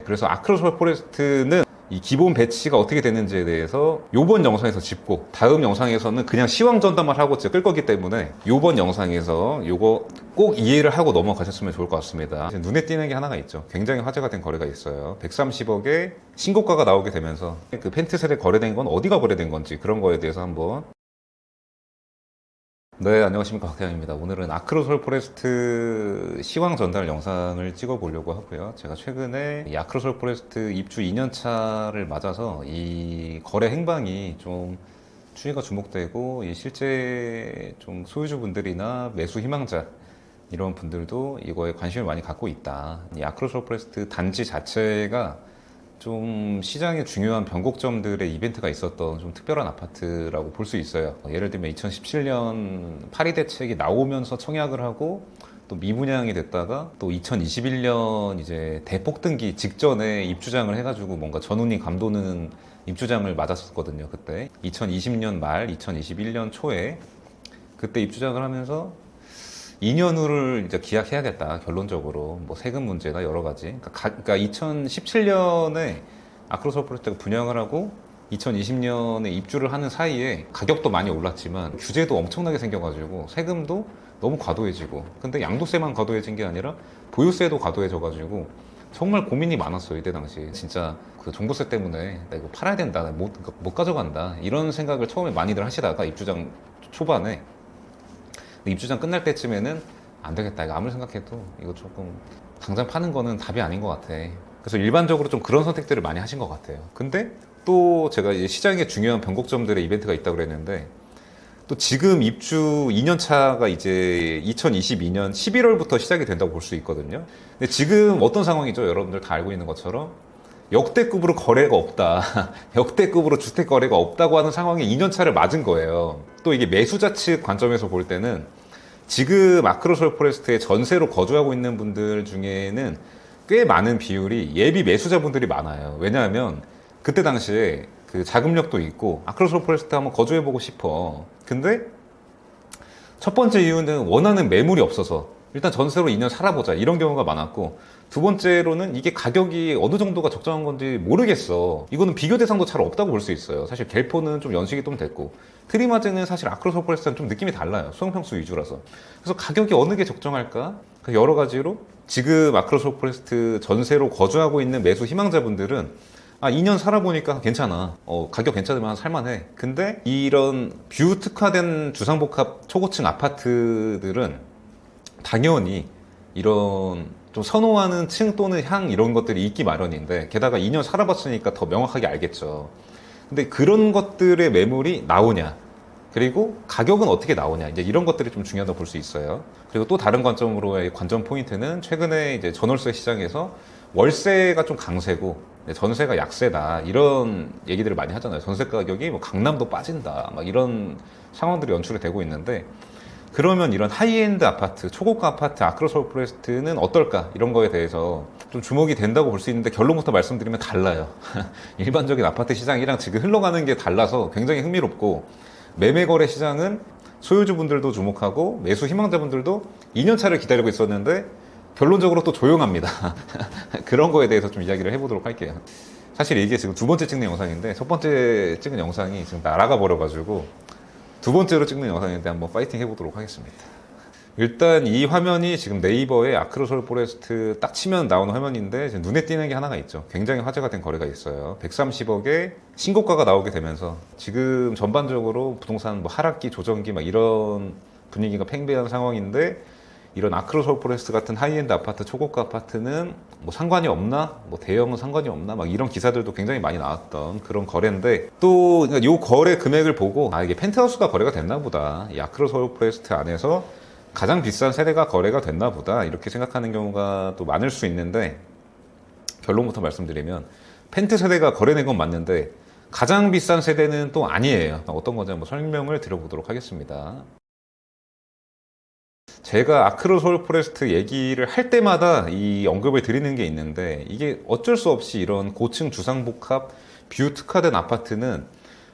그래서 아크로솔 포레스트는 이 기본 배치가 어떻게 되는지에 대해서 요번 영상에서 짚고 다음 영상에서는 그냥 시황 전담을 하고 제가 끌 거기 때문에 요번 영상에서 요거 꼭 이해를 하고 넘어가셨으면 좋을 것 같습니다. 눈에 띄는 게 하나가 있죠. 굉장히 화제가 된 거래가 있어요. 130억의 신고가가 나오게 되면서 그 펜트 세대 거래된 건 어디가 거래된 건지 그런 거에 대해서 한번. 네, 안녕하십니까, 박태양입니다. 오늘은 아크로솔 포레스트 시황 전달 영상을 찍어 보려고 하고요. 제가 최근에 이 아크로솔 포레스트 입주 2년차를 맞아서 이 거래 행방이 좀 추이가 주목되고, 이 실제 좀 소유주분들이나 매수 희망자 이런 분들도 이거에 관심을 많이 갖고 있다. 이 아크로솔 포레스트 단지 자체가 좀 시장에 중요한 변곡점들의 이벤트가 있었던 좀 특별한 아파트라고 볼 수 있어요. 예를 들면 2017년 파리 대책이 나오면서 청약을 하고 또 미분양이 됐다가 또 2021년 이제 대폭등기 직전에 입주장을 해가지고 뭔가 전운이 감도는 입주장을 맞았었거든요. 그때 2020년 말 2021년 초에 그때 입주장을 하면서 2년 후를 이제 기약해야겠다. 결론적으로 뭐 세금 문제나 여러 가지. 그러니까 2017년에 아크로솔 포레스트가 분양을 하고 2020년에 입주를 하는 사이에 가격도 많이 올랐지만 규제도 엄청나게 생겨가지고 세금도 너무 과도해지고, 근데 양도세만 과도해진 게 아니라 보유세도 과도해져가지고 정말 고민이 많았어요. 이때 당시 진짜 그 종부세 때문에 나 이거 팔아야 된다, 못 가져간다, 이런 생각을 처음에 많이들 하시다가 입주장 초반에 입주장 끝날 때쯤에는 안 되겠다, 이거 아무리 생각해도 이거 조금 당장 파는 거는 답이 아닌 것 같아. 그래서 일반적으로 좀 그런 선택들을 많이 하신 것 같아요. 근데 또 제가 시장에 중요한 변곡점들의 이벤트가 있다고 그랬는데, 또 지금 입주 2년 차가 이제 2022년 11월부터 시작이 된다고 볼 수 있거든요. 근데 지금 어떤 상황이죠? 여러분들 다 알고 있는 것처럼 역대급으로 거래가 없다. 역대급으로 주택 거래가 없다고 하는 상황에 2년 차를 맞은 거예요. 또 이게 매수자 측 관점에서 볼 때는 지금 아크로솔 포레스트에 전세로 거주하고 있는 분들 중에는 꽤 많은 비율이 예비 매수자분들이 많아요. 왜냐하면 그때 당시에 그 자금력도 있고 아크로솔 포레스트 한번 거주해보고 싶어. 근데 첫 번째 이유는 원하는 매물이 없어서 일단 전세로 2년 살아보자, 이런 경우가 많았고, 두 번째로는 이게 가격이 어느 정도가 적정한 건지 모르겠어. 이거는 비교 대상도 잘 없다고 볼 수 있어요. 사실 갤포는 좀 연식이 좀 됐고 트리마즈는 사실 아크로솔 포레스트는 좀 느낌이 달라요. 소형평수 위주라서. 그래서 가격이 어느 게 적정할까, 여러 가지로 지금 아크로솔 포레스트 전세로 거주하고 있는 매수 희망자분들은 2년 살아보니까 괜찮아. 가격 괜찮으면 살만해. 근데 이런 뷰 특화된 주상복합 초고층 아파트들은 당연히 이런 좀 선호하는 층 또는 향 이런 것들이 있기 마련인데, 게다가 2년 살아봤으니까 더 명확하게 알겠죠. 근데 그런 것들의 매물이 나오냐, 그리고 가격은 어떻게 나오냐, 이제 이런 것들이 좀 중요하다고 볼 수 있어요. 그리고 또 다른 관점으로의 관전 포인트는 최근에 이제 전월세 시장에서 월세가 좀 강세고 전세가 약세다, 이런 얘기들을 많이 하잖아요. 전세 가격이 뭐 강남도 빠진다, 막 이런 상황들이 연출이 되고 있는데, 그러면 이런 하이엔드 아파트, 초고가 아파트 아크로솔 포레스트는 어떨까, 이런 거에 대해서 좀 주목이 된다고 볼 수 있는데, 결론부터 말씀드리면 달라요. 일반적인 아파트 시장이랑 지금 흘러가는 게 달라서 굉장히 흥미롭고, 매매 거래 시장은 소유주분들도 주목하고 매수 희망자분들도 2년차를 기다리고 있었는데 결론적으로 또 조용합니다. 그런 거에 대해서 좀 이야기를 해보도록 할게요. 사실 이게 지금 두 번째 찍는 영상인데, 첫 번째 찍은 영상이 지금 날아가 버려가지고 두 번째로 찍는 영상인데 한번 파이팅 해보도록 하겠습니다. 일단 이 화면이 지금 네이버에 아크로솔 포레스트 딱 치면 나오는 화면인데, 지금 눈에 띄는 게 하나가 있죠. 굉장히 화제가 된 거래가 있어요. 130억의 신고가가 나오게 되면서 지금 전반적으로 부동산 뭐 하락기, 조정기 막 이런 분위기가 팽배한 상황인데, 이런 아크로솔 포레스트 같은 하이엔드 아파트, 초고가 아파트는 뭐 상관이 없나? 뭐 대형은 상관이 없나? 막 이런 기사들도 굉장히 많이 나왔던 그런 거래인데, 또 이 거래 금액을 보고 이게 펜트하우스가 거래가 됐나 보다, 이 아크로솔 포레스트 안에서 가장 비싼 세대가 거래가 됐나 보다, 이렇게 생각하는 경우가 또 많을 수 있는데, 결론부터 말씀드리면 펜트 세대가 거래된 건 맞는데 가장 비싼 세대는 또 아니에요. 어떤 건지 한번 설명을 드려보도록 하겠습니다. 제가 아크로솔 포레스트 얘기를 할 때마다 이 언급을 드리는 게 있는데, 이게 어쩔 수 없이 이런 고층 주상복합 뷰 특화된 아파트는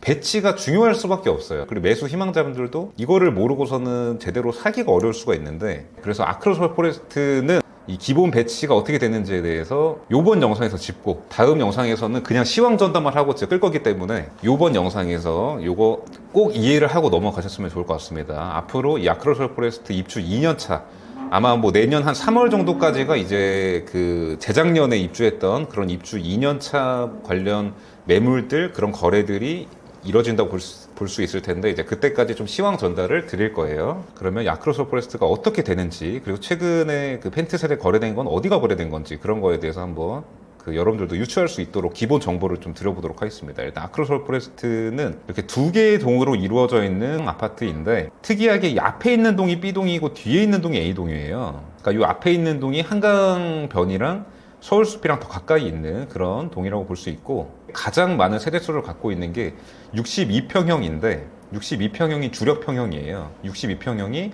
배치가 중요할 수밖에 없어요. 그리고 매수 희망자분들도 이거를 모르고서는 제대로 사기가 어려울 수가 있는데, 그래서 아크로솔 포레스트는 이 기본 배치가 어떻게 되는지에 대해서 요번 영상에서 짚고 다음 영상에서는 그냥 시황 전담만 하고 끌 거기 때문에 요번 영상에서 요거 꼭 이해를 하고 넘어가셨으면 좋을 것 같습니다. 앞으로 이 아크로솔 포레스트 입주 2년차 아마 뭐 내년 한 3월 정도까지가 이제 그 재작년에 입주했던 그런 입주 2년차 관련 매물들 그런 거래들이 이뤄진다고 볼 수 있을 텐데 이제 그때까지 좀 시황 전달을 드릴 거예요. 그러면 아크로솔 포레스트가 어떻게 되는지 그리고 최근에 그 펜트 세대 거래된 건 어디가 거래된 건지 그런 거에 대해서 한번 그 여러분들도 유추할 수 있도록 기본 정보를 좀 드려보도록 하겠습니다. 일단 아크로솔 포레스트는 이렇게 두 개의 동으로 이루어져 있는 아파트인데 특이하게 이 앞에 있는 동이 B동이고 뒤에 있는 동이 A동이에요. 그러니까 이 앞에 있는 동이 한강변이랑 서울숲이랑 더 가까이 있는 그런 동이라고 볼 수 있고 가장 많은 세대수를 갖고 있는 게 62평형인데 62평형이 주력평형이에요. 62평형이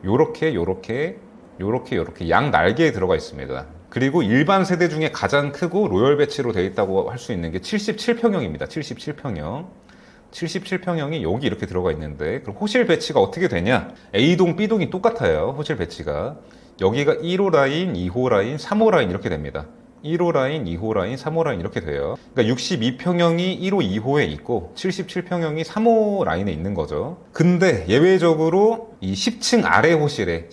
요렇게 양 날개에 들어가 있습니다. 그리고 일반 세대 중에 가장 크고 로열 배치로 되어 있다고 할 수 있는 게 77평형입니다. 77평형. 77평형이 여기 이렇게 들어가 있는데 그럼 호실 배치가 어떻게 되냐? A동, B동이 똑같아요. 호실 배치가. 여기가 1호 라인, 2호 라인, 3호 라인 이렇게 됩니다. 1호 라인, 2호 라인, 3호 라인 이렇게 돼요. 그러니까 62평형이 1호, 2호에 있고 77평형이 3호 라인에 있는 거죠. 근데 예외적으로 이 10층 아래 호실에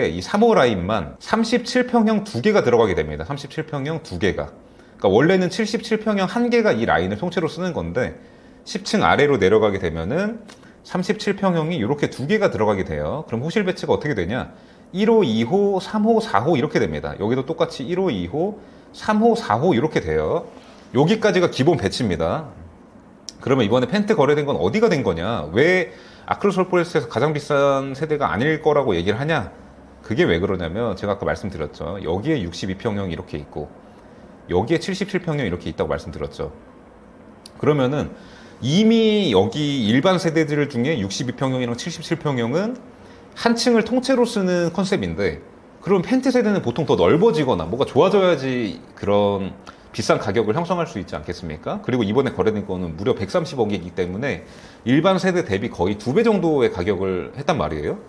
이 3호 라인만 37평형 2개가 들어가게 됩니다. 37평형 2개가. 그러니까 원래는 77평형 1개가 이 라인을 통째로 쓰는 건데 10층 아래로 내려가게 되면은 37평형이 이렇게 2개가 들어가게 돼요. 그럼 호실 배치가 어떻게 되냐? 1호, 2호, 3호, 4호 이렇게 됩니다. 여기도 똑같이 1호, 2호, 3호, 4호 이렇게 돼요. 여기까지가 기본 배치입니다. 그러면 이번에 펜트 거래된 건 어디가 된 거냐? 왜 아크로솔 포레스트에서 가장 비싼 세대가 아닐 거라고 얘기를 하냐? 그게 왜 그러냐면 제가 아까 말씀드렸죠. 여기에 62평형이 이렇게 있고 여기에 77평형이 이렇게 있다고 말씀드렸죠. 그러면은 이미 여기 일반 세대들 중에 62평형이랑 77평형은 한 층을 통째로 쓰는 컨셉인데 그럼 펜트 세대는 보통 더 넓어지거나 뭐가 좋아져야지 그런 비싼 가격을 형성할 수 있지 않겠습니까? 그리고 이번에 거래된 거는 무려 130억이기 때문에 일반 세대 대비 거의 2배 정도의 가격을 했단 말이에요.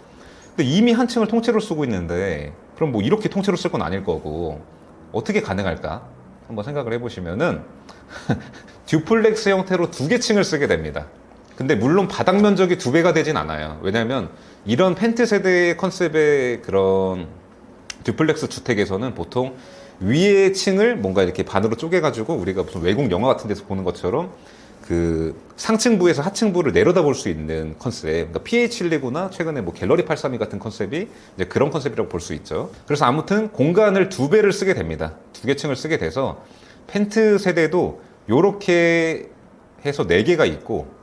근데 이미 한 층을 통째로 쓰고 있는데 그럼 뭐 이렇게 통째로 쓸 건 아닐 거고 어떻게 가능할까? 한번 생각을 해보시면은 듀플렉스 형태로 2개 층을 쓰게 됩니다. 근데 물론 바닥 면적이 2배가 되진 않아요. 왜냐면 이런 펜트 세대의 컨셉의 그런 듀플렉스 주택에서는 보통 위에 층을 뭔가 이렇게 반으로 쪼개가지고 우리가 무슨 외국 영화 같은 데서 보는 것처럼 그 상층부에서 하층부를 내려다볼 수 있는 컨셉. 그러니까 PH119나 최근에 뭐 갤러리 832 같은 컨셉이 이제 그런 컨셉이라고 볼 수 있죠. 그래서 아무튼 공간을 2배를 쓰게 됩니다. 2개 층을 쓰게 돼서 펜트 세대도 요렇게 해서 4개가 있고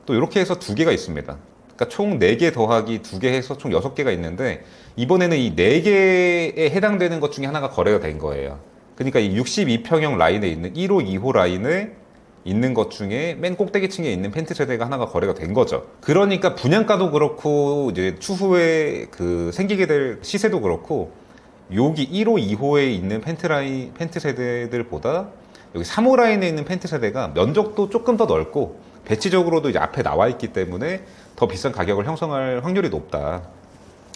또 이렇게 해서 2개가 있습니다. 그러니까 총 4개 더하기 2개 해서 총 6개가 있는데 이번에는 이 4개에 해당되는 것 중에 하나가 거래가 된 거예요. 그러니까 이 62평형 라인에 있는 1호, 2호 라인에 있는 것 중에 맨 꼭대기층에 있는 펜트 세대가 하나가 거래가 된 거죠. 그러니까 분양가도 그렇고 이제 추후에 그 생기게 될 시세도 그렇고 여기 1호, 2호에 있는 펜트 세대들보다 여기 3호 라인에 있는 펜트 세대가 면적도 조금 더 넓고 배치적으로도 이제 앞에 나와 있기 때문에 더 비싼 가격을 형성할 확률이 높다.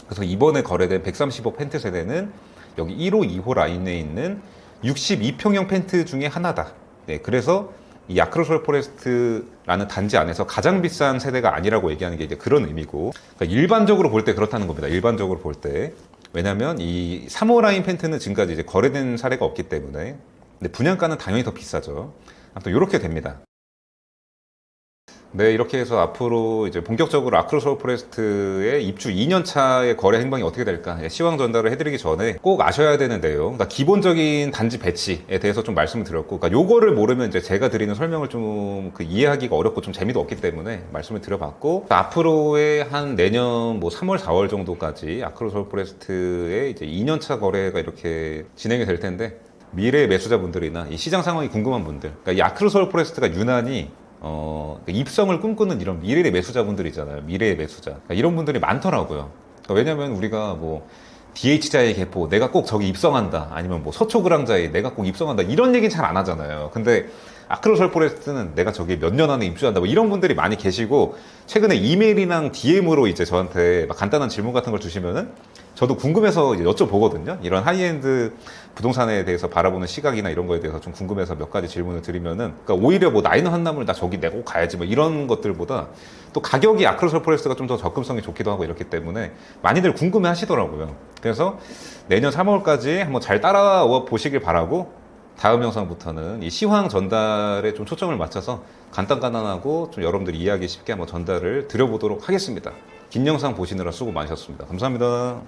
그래서 이번에 거래된 130억 펜트 세대는 여기 1호, 2호 라인에 있는 62평형 펜트 중에 하나다. 네, 그래서 이 아크로솔 포레스트라는 단지 안에서 가장 비싼 세대가 아니라고 얘기하는 게 이제 그런 의미고, 그러니까 일반적으로 볼 때 그렇다는 겁니다. 일반적으로 볼 때. 왜냐면 이 3호 라인 펜트는 지금까지 이제 거래된 사례가 없기 때문에. 근데 분양가는 당연히 더 비싸죠. 아무튼 이렇게 됩니다. 네, 이렇게 해서 앞으로 이제 본격적으로 아크로솔 포레스트의 입주 2년 차의 거래 행방이 어떻게 될까 시황 전달을 해드리기 전에 꼭 아셔야 되는 내용, 그러니까 기본적인 단지 배치에 대해서 좀 말씀을 드렸고, 그러니까 요거를 모르면 이제 제가 드리는 설명을 좀 그 이해하기가 어렵고 좀 재미도 없기 때문에 말씀을 드려봤고, 앞으로의 한 내년 뭐 3월, 4월 정도까지 아크로솔 포레스트의 이제 2년 차 거래가 이렇게 진행이 될 텐데, 미래 매수자분들이나 이 시장 상황이 궁금한 분들, 그러니까 이 아크로솔 포레스트가 유난히 입성을 꿈꾸는 이런 미래의 매수자분들 있잖아요. 미래의 매수자. 그러니까 이런 분들이 많더라고요. 그러니까 왜냐면 우리가 뭐 DH자의 개포, 내가 꼭 저기 입성한다. 아니면 뭐 서초그랑자에 내가 꼭 입성한다. 이런 얘기는 잘 안 하잖아요. 근데 아크로솔 포레스트는 내가 저기 몇 년 안에 입주한다. 뭐 이런 분들이 많이 계시고, 최근에 이메일이랑 DM으로 이제 저한테 막 간단한 질문 같은 걸 주시면은 저도 궁금해서 이제 여쭤보거든요. 이런 하이엔드 부동산에 대해서 바라보는 시각이나 이런 거에 대해서 좀 궁금해서 몇 가지 질문을 드리면은, 그러니까 오히려 뭐 나이는 한나물 나 저기 내고 가야지 뭐 이런 것들보다 또 가격이 아크로솔 포레스트가 좀 더 접근성이 좋기도 하고 이렇기 때문에 많이들 궁금해 하시더라고요. 그래서 내년 3월까지 한번 잘 따라와 보시길 바라고, 다음 영상부터는 이 시황 전달에 좀 초점을 맞춰서 간단간단하고 좀 여러분들이 이해하기 쉽게 한번 전달을 드려보도록 하겠습니다. 긴 영상 보시느라 수고 많으셨습니다. 감사합니다.